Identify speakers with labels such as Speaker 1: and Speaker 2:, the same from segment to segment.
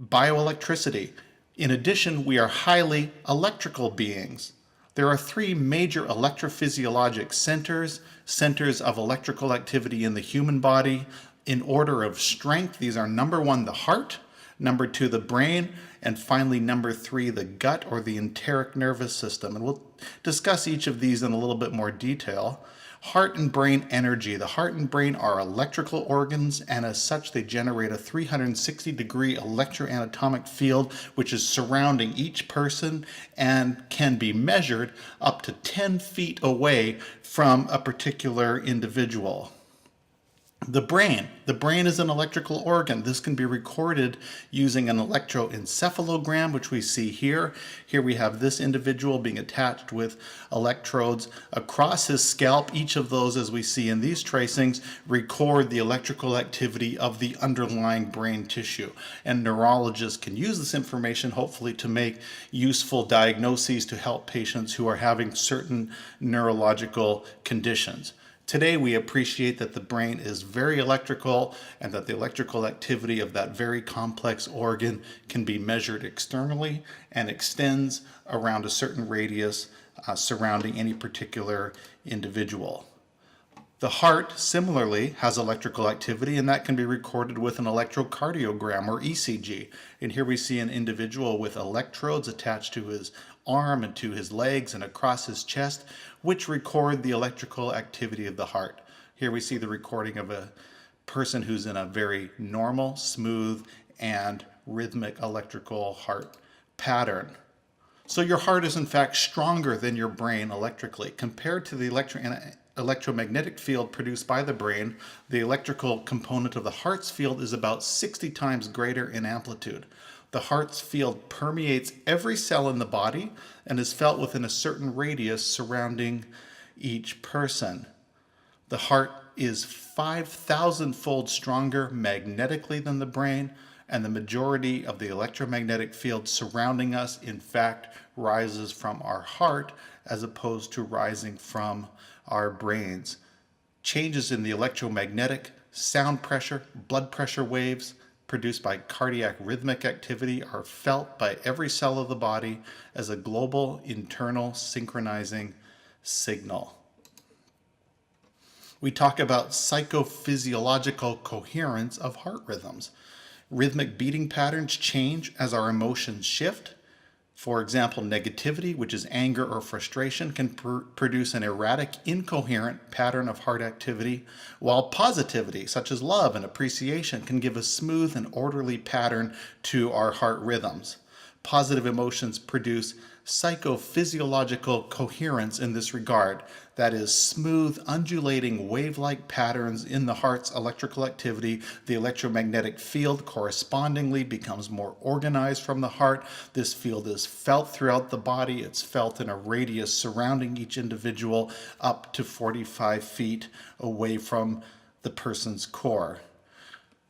Speaker 1: bioelectricity. In addition, we are highly electrical beings. There are three major electrophysiologic centers, centers of electrical activity in the human body. In order of strength, these are number one, the heart, number two, the brain, and finally, number three, the gut or the enteric nervous system. And we'll discuss each of these in a little bit more detail. Heart and brain energy. The heart and brain are electrical organs, and as such, they generate a 360-degree electroanatomic field which is surrounding each person and can be measured up to 10 feet away from a particular individual. The brain is an electrical organ. This can be recorded using an electroencephalogram, which we see here. Here we have this individual being attached with electrodes across his scalp. Each of those, as we see in these tracings, record the electrical activity of the underlying brain tissue. And neurologists can use this information, hopefully, to make useful diagnoses to help patients who are having certain neurological conditions. Today, we appreciate that the brain is very electrical and that the electrical activity of that very complex organ can be measured externally and extends around a certain radius surrounding any particular individual. The heart, similarly, has electrical activity, and that can be recorded with an electrocardiogram or ECG. And here we see an individual with electrodes attached to his arm and to his legs and across his chest, which record the electrical activity of the heart. Here we see the recording of a person who's in a very normal, smooth, and rhythmic electrical heart pattern. So your heart is in fact stronger than your brain electrically. Compared to the electromagnetic field produced by the brain, the electrical component of the heart's field is about 60 times greater in amplitude. The heart's field permeates every cell in the body and is felt within a certain radius surrounding each person. The heart is 5,000-fold stronger magnetically than the brain, and the majority of the electromagnetic field surrounding us, in fact, rises from our heart as opposed to rising from our brains. Changes in the electromagnetic, sound pressure, blood pressure waves produced by cardiac rhythmic activity are felt by every cell of the body as a global internal synchronizing signal. We talk about psychophysiological coherence of heart rhythms. Rhythmic beating patterns change as our emotions shift. For example, negativity, which is anger or frustration, can produce an erratic, incoherent pattern of heart activity, while positivity, such as love and appreciation, can give a smooth and orderly pattern to our heart rhythms. Positive emotions produce psychophysiological coherence in this regard, that is, smooth, undulating, wave-like patterns in the heart's electrical activity. The electromagnetic field correspondingly becomes more organized from the heart. This field is felt throughout the body. It's felt in a radius surrounding each individual up to 45 feet away from the person's core.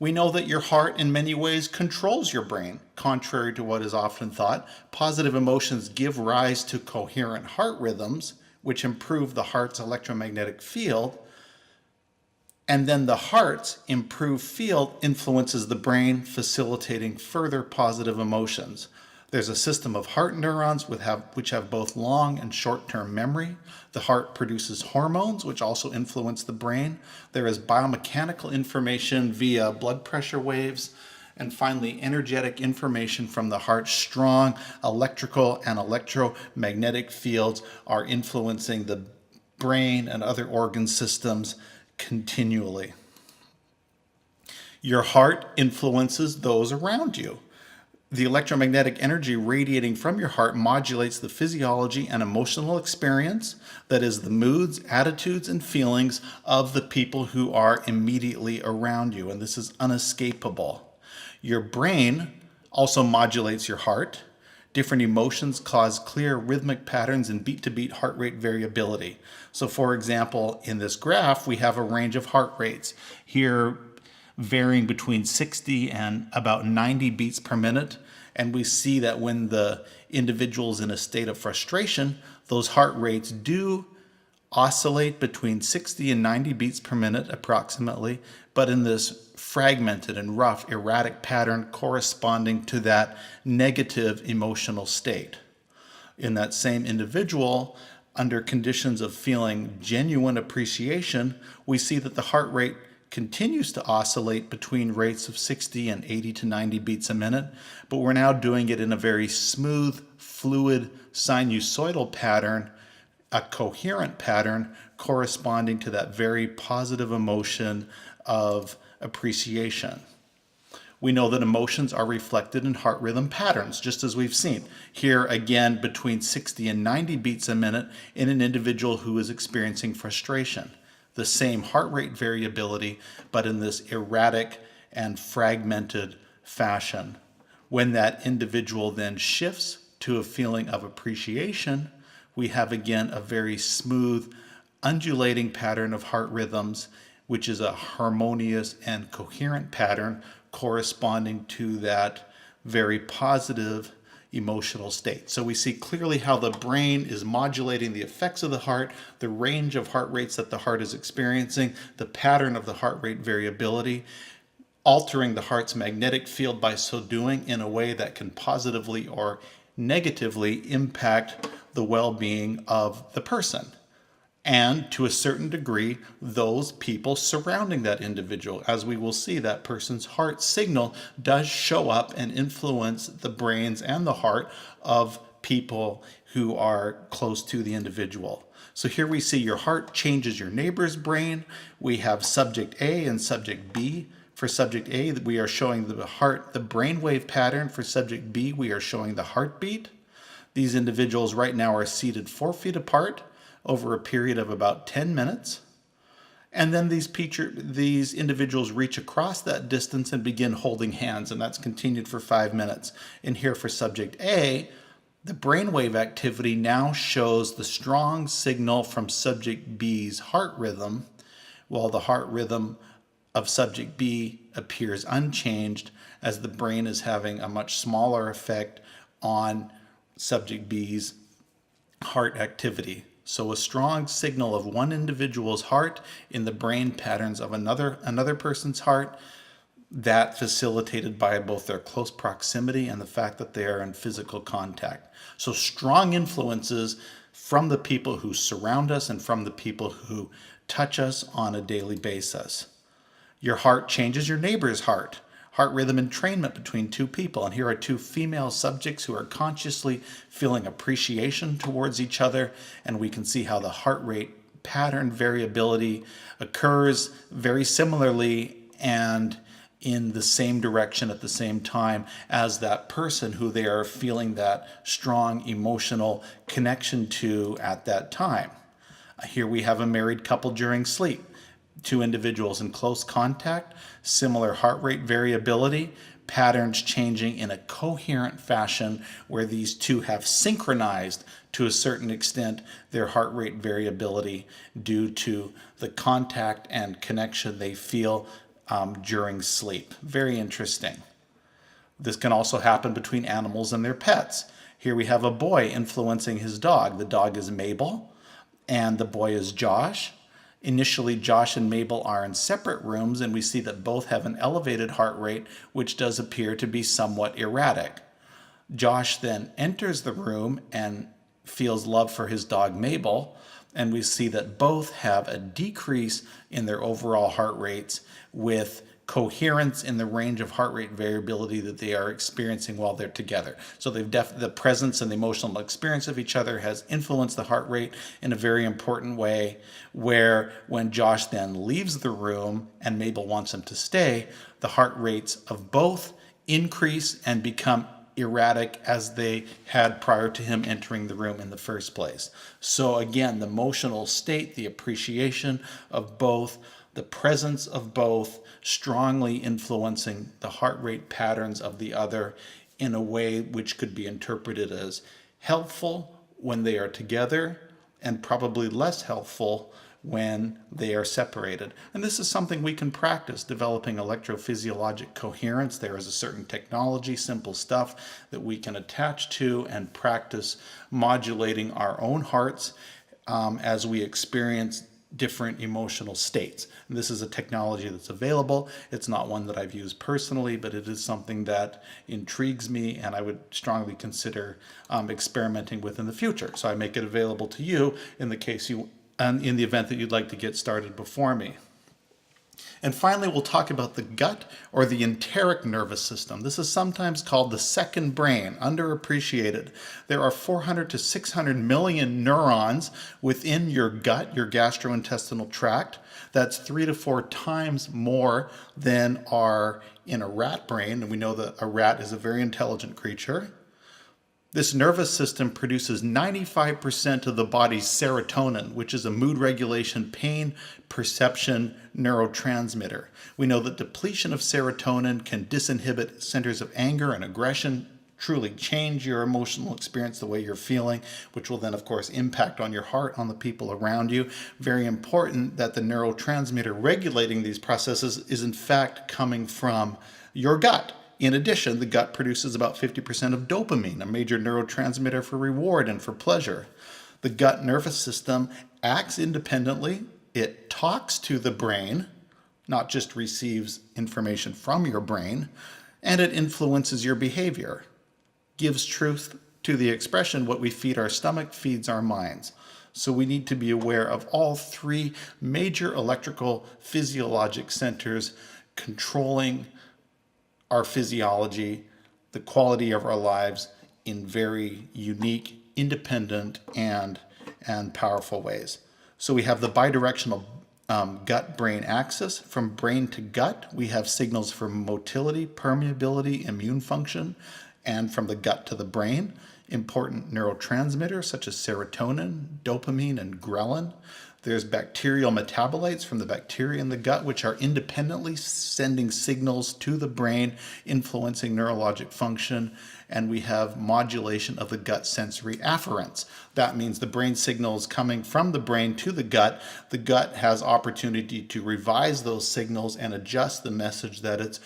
Speaker 1: We know that your heart in many ways controls your brain. Contrary to what is often thought, positive emotions give rise to coherent heart rhythms, which improve the heart's electromagnetic field, and then the heart's improved field influences the brain, facilitating further positive emotions. There's a system of heart neurons which have both long and short-term memory. The heart produces hormones, which also influence the brain. There is biomechanical information via blood pressure waves. And finally, energetic information from the heart's strong electrical and electromagnetic fields are influencing the brain and other organ systems continually. Your heart influences those around you. The electromagnetic energy radiating from your heart modulates the physiology and emotional experience, that is, the moods, attitudes, and feelings of the people who are immediately around you, and this is unescapable. Your brain also modulates your heart. Different emotions cause clear rhythmic patterns and beat-to-beat heart rate variability. So, for example, in this graph, we have a range of heart rates. Here, varying between 60 and about 90 beats per minute. And we see that when the individual is in a state of frustration, those heart rates do oscillate between 60 and 90 beats per minute approximately, but in this fragmented and rough, erratic pattern corresponding to that negative emotional state. In that same individual, under conditions of feeling genuine appreciation, we see that the heart rate continues to oscillate between rates of 60 and 80 to 90 beats a minute, but we're now doing it in a very smooth, fluid, sinusoidal pattern, a coherent pattern corresponding to that very positive emotion of appreciation. We know that emotions are reflected in heart rhythm patterns, just as we've seen. Here again, between 60 and 90 beats a minute in an individual who is experiencing frustration. The same heart rate variability, but in this erratic and fragmented fashion. When that individual then shifts to a feeling of appreciation, we have again a very smooth, undulating pattern of heart rhythms, which is a harmonious and coherent pattern corresponding to that very positive emotional state. So we see clearly how the brain is modulating the effects of the heart, the range of heart rates that the heart is experiencing, the pattern of the heart rate variability, altering the heart's magnetic field by so doing in a way that can positively or negatively impact the well-being of the person. And to a certain degree, those people surrounding that individual. As we will see, that person's heart signal does show up and influence the brains and the heart of people who are close to the individual. So here we see your heart changes your neighbor's brain. We have subject A and subject B. For subject A, we are showing the heart, the brainwave pattern. For subject B, we are showing the heartbeat. These individuals right now are seated 4 feet apart over a period of about 10 minutes. And then these individuals reach across that distance and begin holding hands, and that's continued for 5 minutes. And here for subject A, the brainwave activity now shows the strong signal from subject B's heart rhythm, while the heart rhythm of subject B appears unchanged, as the brain is having a much smaller effect on subject B's heart activity. So a strong signal of one individual's heart in the brain patterns of another person's heart, that facilitated by both their close proximity and the fact that they are in physical contact. So strong influences from the people who surround us and from the people who touch us on a daily basis. Your heart changes your neighbor's heart. Heart rhythm entrainment between two people. And here are two female subjects who are consciously feeling appreciation towards each other. And we can see how the heart rate pattern variability occurs very similarly and in the same direction at the same time as that person who they are feeling that strong emotional connection to at that time. Here we have a married couple during sleep. Two individuals in close contact, similar heart rate variability, patterns changing in a coherent fashion where these two have synchronized to a certain extent their heart rate variability due to the contact and connection they feel during sleep. Very interesting. This can also happen between animals and their pets. Here we have a boy influencing his dog. The dog is Mabel and the boy is Josh. Initially, Josh and Mabel are in separate rooms, and we see that both have an elevated heart rate, which does appear to be somewhat erratic. Josh then enters the room and feels love for his dog Mabel, and we see that both have a decrease in their overall heart rates with coherence in the range of heart rate variability that they are experiencing while they're together. So the presence and the emotional experience of each other has influenced the heart rate in a very important way, where when Josh then leaves the room and Mabel wants him to stay, the heart rates of both increase and become erratic as they had prior to him entering the room in the first place. So again, the emotional state, the appreciation of both, the presence of both strongly influencing the heart rate patterns of the other in a way which could be interpreted as helpful when they are together and probably less helpful when they are separated. And this is something we can practice, developing electrophysiologic coherence. There is a certain technology, simple stuff that we can attach to and practice modulating our own hearts as we experience different emotional states. And this is a technology that's available. It's not one that I've used personally, but it is something that intrigues me and I would strongly consider experimenting with in the future. So I make it available to you in the case you, and in the event that you'd like to get started before me. And finally, we'll talk about the gut or the enteric nervous system. This is sometimes called the second brain, underappreciated. There are 400 to 600 million neurons within your gut, your gastrointestinal tract. That's 3 to 4 times more than are in a rat brain. And we know that a rat is a very intelligent creature. This nervous system produces 95% of the body's serotonin, which is a mood regulation, pain perception neurotransmitter. We know that depletion of serotonin can disinhibit centers of anger and aggression, truly change your emotional experience, the way you're feeling, which will then, of course, impact on your heart, on the people around you. Very important that the neurotransmitter regulating these processes is, in fact, coming from your gut. In addition, the gut produces about 50% of dopamine, a major neurotransmitter for reward and for pleasure. The gut nervous system acts independently. It talks to the brain, not just receives information from your brain, and it influences your behavior. Gives truth to the expression, what we feed our stomach feeds our minds. So we need to be aware of all three major electrical physiologic centers controlling our physiology, the quality of our lives in very unique, independent, and powerful ways. So we have the bidirectional gut-brain axis. From brain to gut, we have signals for motility, permeability, immune function, and from the gut to the brain, important neurotransmitters such as serotonin, dopamine, and ghrelin. There's bacterial metabolites from the bacteria in the gut, which are independently sending signals to the brain, influencing neurologic function. And we have modulation of the gut sensory afferents. That means the brain signals coming from the brain to the gut. The gut has opportunity to revise those signals and adjust the message that it's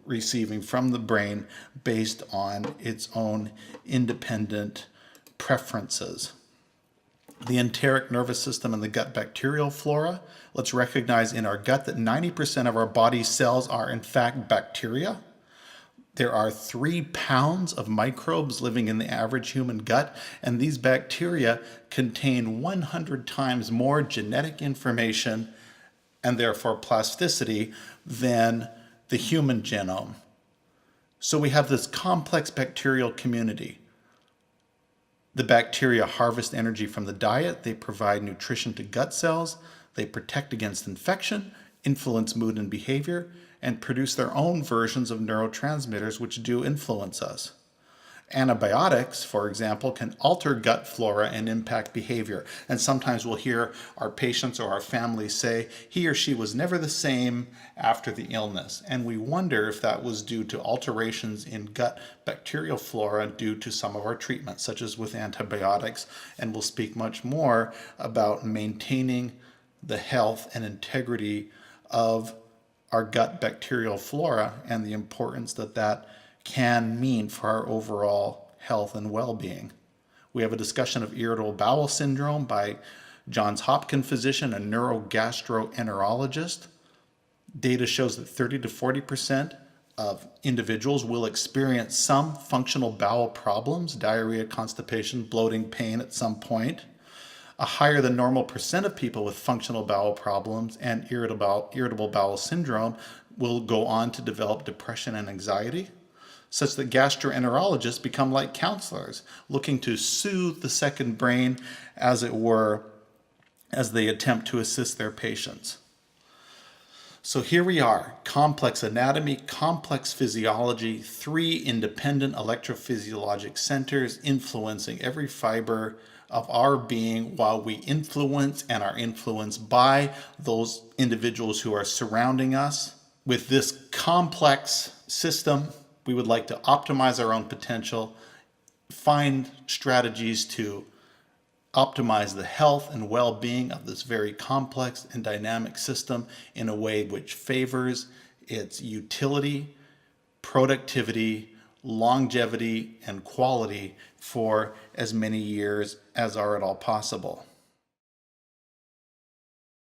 Speaker 1: receiving from the brain based on its own independent preferences. The enteric nervous system and the gut bacterial flora. Let's recognize in our gut that 90% of our body's cells are in fact bacteria. There are 3 pounds of microbes living in the average human gut, and these bacteria contain 100 times more genetic information and therefore plasticity than the human genome. So we have this complex bacterial community. The bacteria harvest energy from the diet. They provide nutrition to gut cells. They protect against infection, influence mood and behavior, and produce their own versions of neurotransmitters which do influence us. Antibiotics, for example, can alter gut flora and impact behavior. And sometimes we'll hear our patients or our families say, he or she was never the same after the illness. And we wonder if that was due to alterations in gut bacterial flora due to some of our treatments, such as with antibiotics. And we'll speak much more about maintaining the health and integrity of our gut bacterial flora and the importance that that can mean for our overall health and well-being. We have a discussion of irritable bowel syndrome by Johns Hopkins physician and neurogastroenterologist. Data shows that 30 to 40% of individuals will experience some functional bowel problems, diarrhea, constipation, bloating, pain at some point. A higher than normal percent of people with functional bowel problems and irritable bowel syndrome will go on to develop depression and anxiety, such that gastroenterologists become like counselors, looking to soothe the second brain, as it were, as they attempt to assist their patients. So here we are, complex anatomy, complex physiology, 3 independent electrophysiologic centers influencing every fiber of our being, while we influence and are influenced by those individuals who are surrounding us. With this complex system, we would like to optimize our own potential, find strategies to optimize the health and well-being of this very complex and dynamic system in a way which favors its utility, productivity, longevity, and quality for as many years as are at all possible.